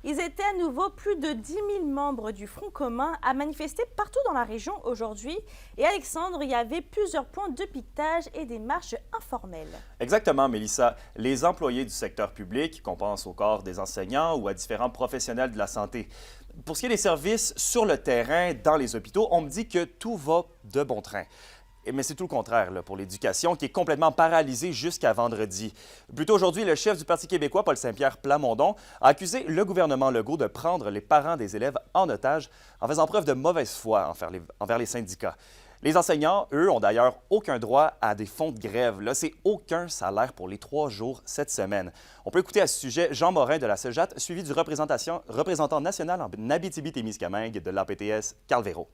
Ils étaient à nouveau plus de 10 000 membres du Front commun à manifester partout dans la région aujourd'hui. Et Alexandre, il y avait plusieurs points de piquetage et des marches informelles. Exactement, Mélissa. Les employés du secteur public, qu'on pense au corps des enseignants ou à différents professionnels de la santé. Pour ce qui est des services sur le terrain, dans les hôpitaux, on me dit que tout va de bon train. Mais c'est tout le contraire là, pour l'éducation, qui est complètement paralysée jusqu'à vendredi. Plus tôt aujourd'hui, le chef du Parti québécois, Paul Saint-Pierre Plamondon, a accusé le gouvernement Legault de prendre les parents des élèves en otage en faisant preuve de mauvaise foi envers les syndicats. Les enseignants, eux, ont d'ailleurs aucun droit à des fonds de grève. Là, c'est aucun salaire pour les 3 jours cette semaine. On peut écouter à ce sujet Jean Morin de la CEJAT, suivi du représentant national en Abitibi-Témiscamingue de l'APTS, Carl Véro.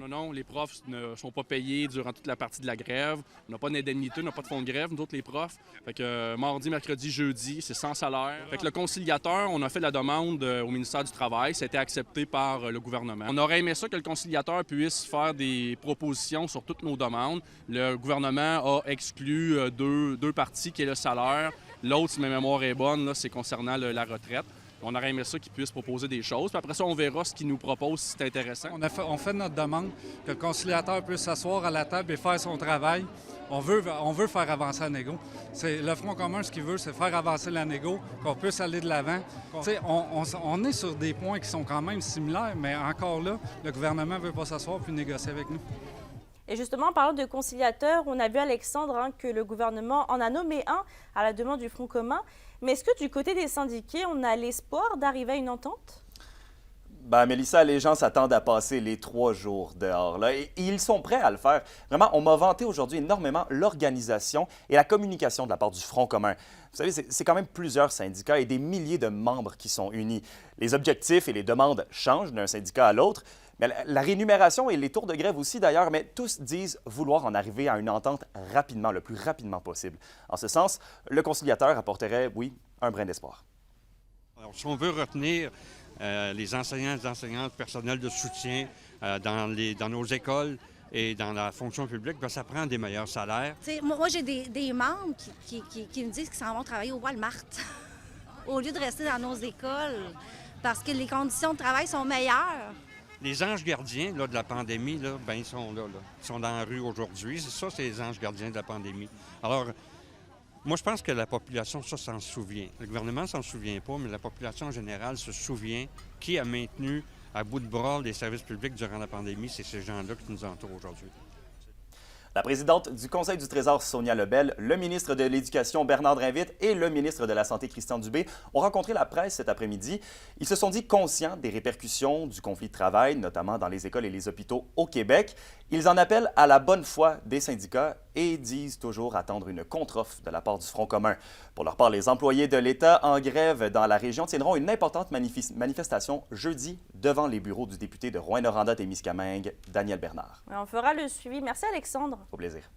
Non, les profs ne sont pas payés durant toute la partie de la grève. On n'a pas d'indemnité, on n'a pas de fonds de grève, nous autres, les profs. Fait que mardi, mercredi, jeudi, c'est sans salaire. Fait que le conciliateur, on a fait la demande au ministère du Travail. Ça a été accepté par le gouvernement. On aurait aimé ça que le conciliateur puisse faire des propositions sur toutes nos demandes. Le gouvernement a exclu deux parties, qui est le salaire. L'autre, si ma mémoire est bonne, c'est concernant la retraite. On aurait aimé ça qu'ils puissent proposer des choses. Puis après ça, on verra ce qu'ils nous proposent si c'est intéressant. On fait notre demande que le conciliateur puisse s'asseoir à la table et faire son travail. On veut faire avancer la négo. Le Front commun, ce qu'il veut, c'est faire avancer la négo, qu'on puisse aller de l'avant. On est sur des points qui sont quand même similaires, mais encore là, le gouvernement ne veut pas s'asseoir puis négocier avec nous. Et justement, en parlant de conciliateurs, on a vu, Alexandre, que le gouvernement en a nommé un à la demande du Front commun. Mais est-ce que du côté des syndiqués, on a l'espoir d'arriver à une entente? Mélissa, les gens s'attendent à passer les 3 jours dehors, là, et ils sont prêts à le faire. Vraiment, on m'a vanté aujourd'hui énormément l'organisation et la communication de la part du Front commun. Vous savez, c'est quand même plusieurs syndicats et des milliers de membres qui sont unis. Les objectifs et les demandes changent d'un syndicat à l'autre, mais la rémunération et les tours de grève aussi d'ailleurs, mais tous disent vouloir en arriver à une entente rapidement, le plus rapidement possible. En ce sens, le conciliateur apporterait, oui, un brin d'espoir. Alors, si on veut retenir les enseignants et les enseignantes, personnel de soutien dans nos écoles et dans la fonction publique, bien, ça prend des meilleurs salaires. Moi, j'ai des membres qui me disent qu'ils s'en vont travailler au Walmart au lieu de rester dans nos écoles parce que les conditions de travail sont meilleures. Les anges gardiens là, de la pandémie, là, ben, ils sont là. Ils sont dans la rue aujourd'hui. Ça, c'est les anges gardiens de la pandémie. Alors, moi, je pense que la population, ça, s'en souvient. Le gouvernement s'en souvient pas, mais la population en général se souvient qui a maintenu à bout de bras les services publics durant la pandémie. C'est ces gens-là qui nous entourent aujourd'hui. La présidente du Conseil du Trésor, Sonia Lebel, le ministre de l'Éducation, Bernard Drinvite, et le ministre de la Santé, Christian Dubé, ont rencontré la presse cet après-midi. Ils se sont dit conscients des répercussions du conflit de travail, notamment dans les écoles et les hôpitaux au Québec. Ils en appellent à la bonne foi des syndicats et disent toujours attendre une contre-offre de la part du Front commun. Pour leur part, les employés de l'État en grève dans la région tiendront une importante manifestation jeudi devant les bureaux du député de Rouyn-Noranda-Témiscamingue, Daniel Bernard. On fera le suivi. Merci, Alexandre. Au plaisir.